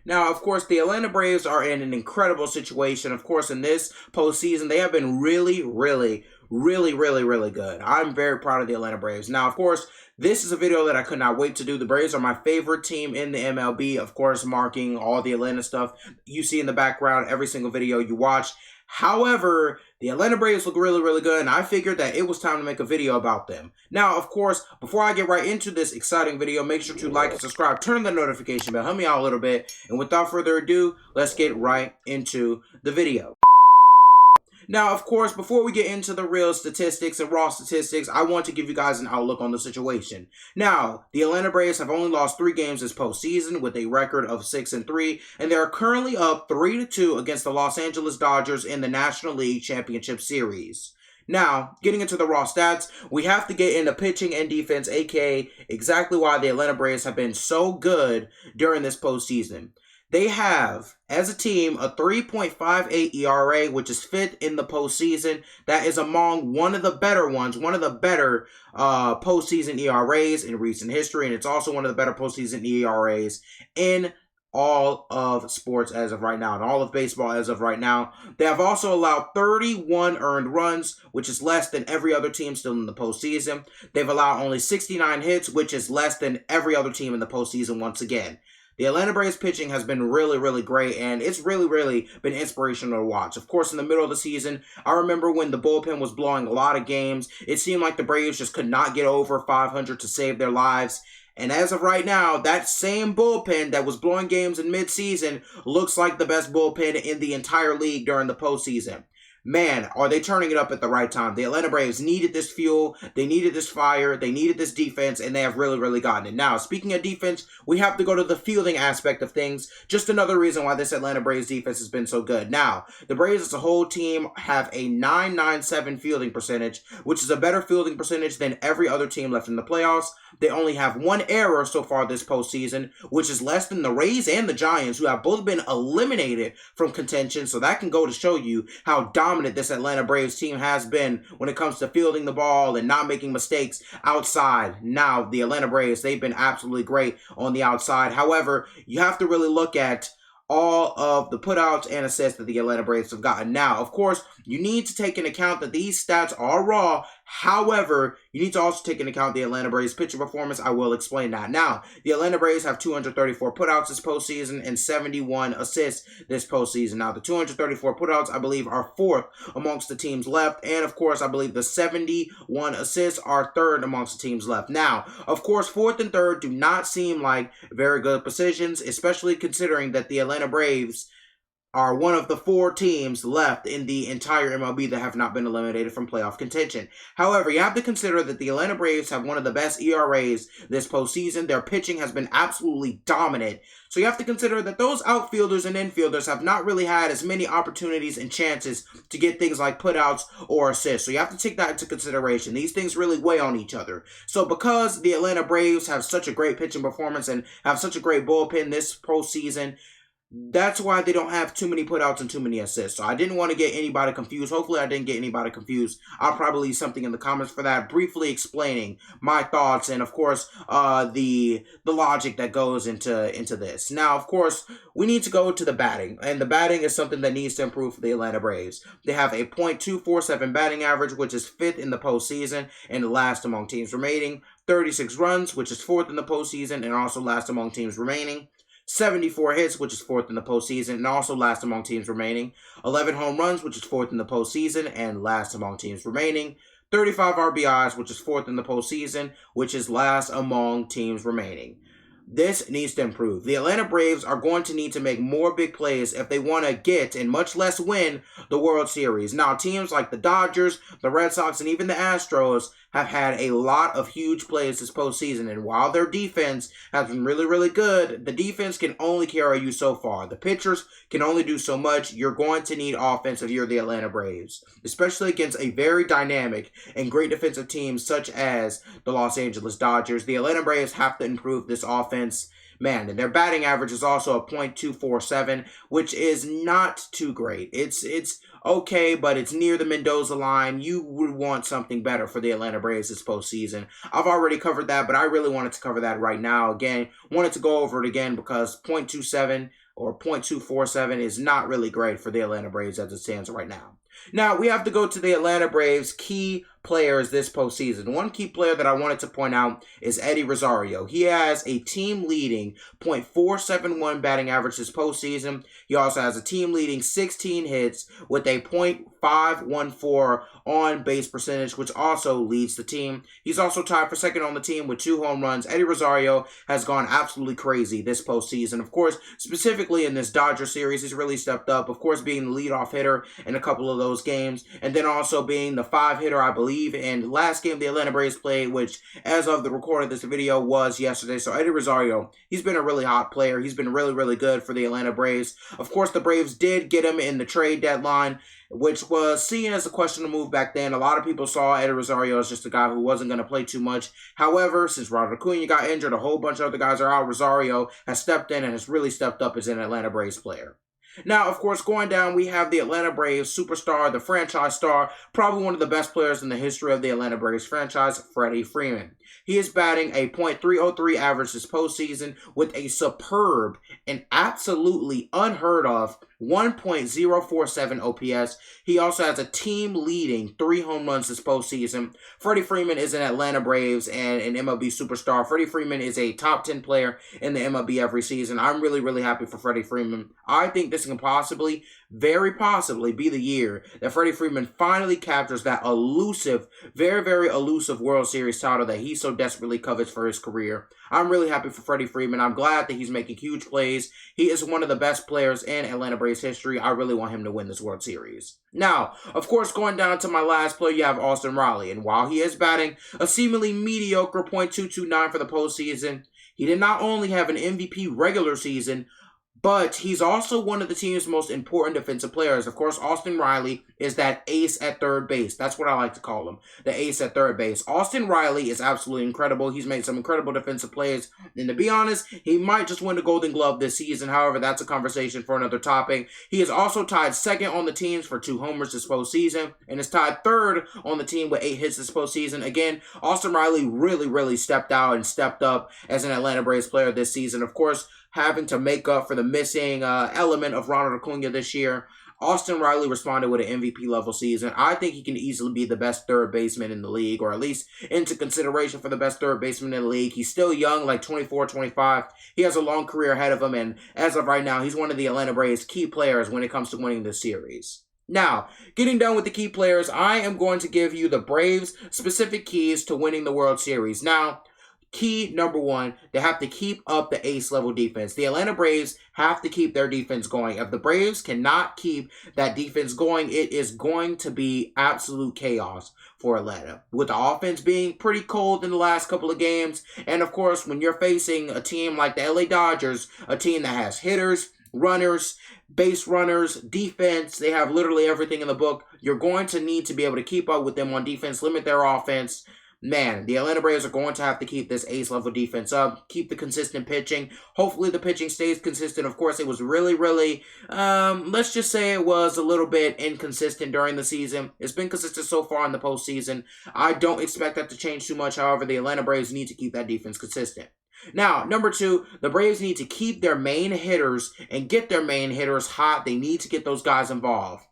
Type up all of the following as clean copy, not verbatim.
Now, of course, the Atlanta Braves are in an incredible situation. Of course, in this postseason, they have been really good. I'm very proud of the Atlanta Braves. Now, of course, this is a video that I could not wait to do. The Braves are my favorite team in the MLB, of course, marking all the Atlanta stuff you see in the background, every single video you watch. However, the Atlanta Braves look really good, and I figured that it was time to make a video about them. Now, of course, before I get right into this exciting video, make sure to like and subscribe, turn the notification bell, help me out a little bit, and without further ado, let's get right into the video. Now, of course, before we get into the real statistics and raw statistics, I want to give you guys an outlook on the situation. Now, the Atlanta Braves have only lost 3 games this postseason with a record of 6-3, and they are currently up 3-2 against the Los Angeles Dodgers in the National League Championship Series. Now, getting into the raw stats, we have to get into pitching and defense, aka exactly why the Atlanta Braves have been so good during this postseason. They have, as a team, a 3.58 ERA, which is 5th in the postseason. That is among one of the better ones, one of the better postseason ERAs in recent history, and it's also one of the better postseason ERAs in all of sports as of right now, and all of baseball as of right now. They have also allowed 31 earned runs, which is less than every other team still in the postseason. They've allowed only 69 hits, which is less than every other team in the postseason once again. The Atlanta Braves pitching has been really great, and it's really been inspirational to watch. Of course, in the middle of the season, I remember when the bullpen was blowing a lot of games. It seemed like the Braves just could not get over 500 to save their lives. And as of right now, that same bullpen that was blowing games in mid-season looks like the best bullpen in the entire league during the postseason. Man, are they turning it up at the right time. The Atlanta Braves needed this fuel, they needed this fire, they needed this defense, and they have really gotten it. Now, speaking of defense, we have to go to the fielding aspect of things. Just another reason why this Atlanta Braves defense has been so good. Now, the Braves as a whole team have a .997 fielding percentage, which is a better fielding percentage than every other team left in the playoffs. They only have 1 error so far this postseason, which is less than the Rays and the Giants, who have both been eliminated from contention, so that can go to show you how dominant this Atlanta Braves team has been when it comes to fielding the ball and not making mistakes outside. Now, the Atlanta Braves, they've been absolutely great on the outside. However, you have to really look at all of the putouts and assists that the Atlanta Braves have gotten. Now, of course, you need to take into account that these stats are raw. However, you need to also take into account the Atlanta Braves pitching performance. I will explain that. Now, the Atlanta Braves have 234 putouts this postseason and 71 assists this postseason. Now, the 234 putouts, I believe, are 4th amongst the teams left. And, of course, I believe the 71 assists are 3rd amongst the teams left. Now, of course, 4th and 3rd do not seem like very good positions, especially considering that the Atlanta Braves are one of the 4 teams left in the entire MLB that have not been eliminated from playoff contention. However, you have to consider that the Atlanta Braves have one of the best ERAs this postseason. Their pitching has been absolutely dominant. So you have to consider that those outfielders and infielders have not really had as many opportunities and chances to get things like putouts or assists. So you have to take that into consideration. These things really weigh on each other. So because the Atlanta Braves have such a great pitching performance and have such a great bullpen this postseason, that's why they don't have too many putouts and too many assists. So I didn't want to get anybody confused. Hopefully I didn't get anybody confused. I'll probably leave something in the comments for that, briefly explaining my thoughts and, of course, the logic that goes into this. Now, of course, we need to go to the batting, and the batting is something that needs to improve for the Atlanta Braves. They have a .247 batting average, which is 5th in the postseason and last among teams remaining. 36 runs, which is 4th in the postseason and also last among teams remaining. 74 hits, which is 4th in the postseason and also last among teams remaining. 11 home runs, which is 4th in the postseason and last among teams remaining. 35 RBIs, which is 4th in the postseason, which is last among teams remaining. This needs to improve. The Atlanta Braves are going to need to make more big plays if they want to get, and much less win, the World Series. Now, teams like the Dodgers, the Red Sox, and even the Astros have had a lot of huge plays this postseason, and while their defense has been really good, the defense can only carry you so far. The pitchers can only do so much. You're going to need offense if you're the Atlanta Braves, especially against a very dynamic and great defensive team such as the Los Angeles Dodgers. The Atlanta Braves have to improve this offense man, and their batting average is also a .247, which is not too great. It's okay, but it's near the Mendoza line. You would want something better for the Atlanta Braves this postseason. I've already covered that, but I really wanted to cover that right now. Again, wanted to go over it again because .27 or .247 is not really great for the Atlanta Braves as it stands right now. Now, we have to go to the Atlanta Braves' key players this postseason. One key player that I wanted to point out is Eddie Rosario. He has a team-leading .471 batting average this postseason. He also has a team-leading 16 hits with a .514 on-base percentage, which also leads the team. He's also tied for second on the team with 2 home runs. Eddie Rosario has gone absolutely crazy this postseason. Of course, specifically in this Dodger series, he's really stepped up. Of course, being the leadoff hitter in a couple of those games, and then also being the 5 hitter, I believe, in last game the Atlanta Braves played, which as of the recording of this video was yesterday. So Eddie Rosario, he's been a really hot player. He's been really, really good for the Atlanta Braves. Of course, the Braves did get him in the trade deadline, which was seen as a questionable move back then. A lot of people saw Eddie Rosario as just a guy who wasn't going to play too much. However, since Ronald Acuna got injured, a whole bunch of other guys are out. Rosario has stepped in and has really stepped up as an Atlanta Braves player. Now, of course, going down, we have the Atlanta Braves superstar, the franchise star, probably one of the best players in the history of the Atlanta Braves franchise, Freddie Freeman. He is batting a .303 average this postseason with a superb and absolutely unheard of 1.047 OPS. He also has a team-leading 3 home runs this postseason. Freddie Freeman is an Atlanta Braves and an MLB superstar. Freddie Freeman is a top 10 player in the MLB every season. I'm really, really happy for Freddie Freeman. I think this can possibly, very possibly, be the year that Freddie Freeman finally captures that elusive, very, very elusive World Series title that he so desperately covets for his career. I'm really happy for Freddie Freeman. I'm glad that he's making huge plays. He is one of the best players in Atlanta Braves history. I really want him to win this World Series. Now, of course, going down to my last player, you have Austin Riley. And while he is batting a seemingly mediocre .229 for the postseason, he did not only have an MVP regular season, but he's also one of the team's most important defensive players. Of course, Austin Riley is that ace at third base. That's what I like to call him, the ace at third base. Austin Riley is absolutely incredible. He's made some incredible defensive plays. And to be honest, he might just win the Golden Glove this season. However, that's a conversation for another topic. He is also tied second on the teams for 2 homers this postseason and is tied third on the team with 8 hits this postseason. Again, Austin Riley really, really stepped out and stepped up as an Atlanta Braves player this season. Of course, having to make up for the missing element of Ronald Acuna this year, Austin Riley responded with an MVP level season. I think he can easily be the best third baseman in the league, or at least into consideration for the best third baseman in the league. He's still young, like 24, 25. He has a long career ahead of him, and as of right now, he's one of the Atlanta Braves' key players when it comes to winning this series. Now, getting done with the key players, I am going to give you the Braves' specific keys to winning the World Series. Now, key number 1, they have to keep up the ace level defense. The Atlanta Braves have to keep their defense going. If the Braves cannot keep that defense going, it is going to be absolute chaos for Atlanta. With the offense being pretty cold in the last couple of games, and of course, when you're facing a team like the LA Dodgers, a team that has hitters, runners, base runners, defense, they have literally everything in the book. You're going to need to be able to keep up with them on defense, limit their offense. Man, the Atlanta Braves are going to have to keep this ace-level defense up, keep the consistent pitching. Hopefully the pitching stays consistent. Of course, it was really, let's just say it was a little bit inconsistent during the season. It's been consistent so far in the postseason. I don't expect that to change too much. However, the Atlanta Braves need to keep that defense consistent. Now, number 2, the Braves need to keep their main hitters and get their main hitters hot. They need to get those guys involved.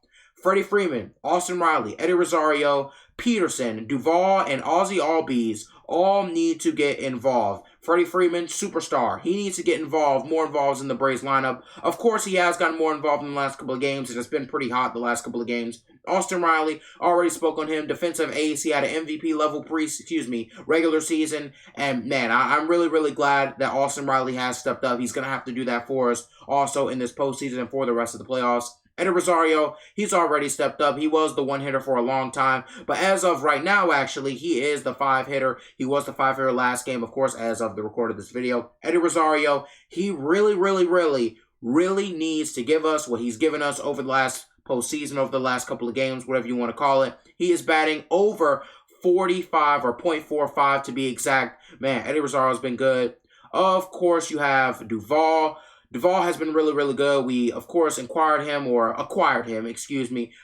Freddie Freeman, Austin Riley, Eddie Rosario, Peterson, Duvall, and Ozzie Albies all need to get involved. Freddie Freeman, superstar. He needs to get involved, more involved in the Braves lineup. Of course, he has gotten more involved in the last couple of games, and it's been pretty hot the last couple of games. Austin Riley, already spoke on him, defensive ace. He had an MVP level regular season. And man, I'm really, really glad that Austin Riley has stepped up. He's going to have to do that for us also in this postseason and for the rest of the playoffs. Eddie Rosario, he's already stepped up. He was the 1 hitter for a long time. But as of right now, actually, he is the 5 hitter. He was the 5 hitter last game, of course, as of the record of this video. Eddie Rosario, he really needs to give us what he's given us over the last postseason, over the last couple of games, whatever you want to call it. He is batting over 45 or .45 to be exact. Man, Eddie Rosario's been good. Of course, you have Duvall. Duvall has been really, really good. We, of course, acquired him,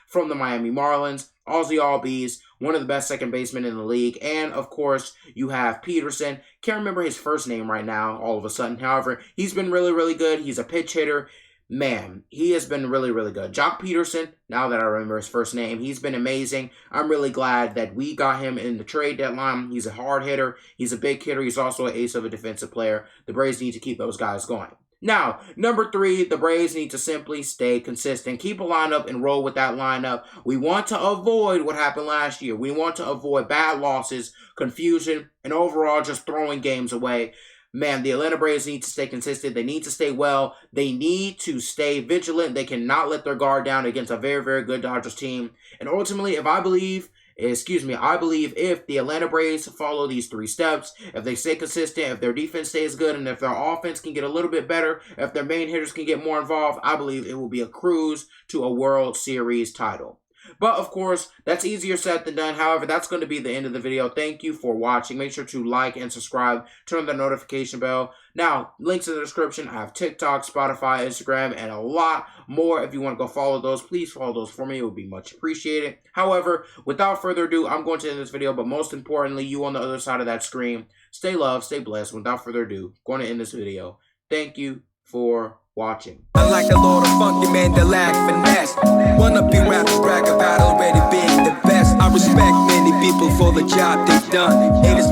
from the Miami Marlins. Aussie All-Bees, one of the best second basemen in the league. And, of course, you have Peterson. Can't remember his first name right now, all of a sudden. However, he's been really, really good. He's a pitch hitter. Man, he has been really, really good. Jock Peterson, now that I remember his first name, he's been amazing. I'm really glad that we got him in the trade deadline. He's a hard hitter. He's a big hitter. He's also an ace of a defensive player. The Braves need to keep those guys going. Now, number 3, the Braves need to simply stay consistent. Keep a lineup and roll with that lineup. We want to avoid what happened last year. We want to avoid bad losses, confusion, and overall just throwing games away. Man, the Atlanta Braves need to stay consistent. They need to stay well. They need to stay vigilant. They cannot let their guard down against a very, very good Dodgers team. And ultimately, I believe if the Atlanta Braves follow these 3 steps, if they stay consistent, if their defense stays good, and if their offense can get a little bit better, if their main hitters can get more involved, I believe it will be a cruise to a World Series title. But, of course, that's easier said than done. However, that's going to be the end of the video. Thank you for watching. Make sure to like and subscribe. Turn on the notification bell. Now, links in the description. I have TikTok, Spotify, Instagram, and a lot more. If you want to go follow those, please follow those for me. It would be much appreciated. However, without further ado, I'm going to end this video. But most importantly, you on the other side of that screen, stay loved, stay blessed. Without further ado, going to end this video. Thank you for watching. Unlike the Lord of Funky Man, the lack finesse. Wanna be rappers brag about already being the best. I respect many people for the job they've done. Haters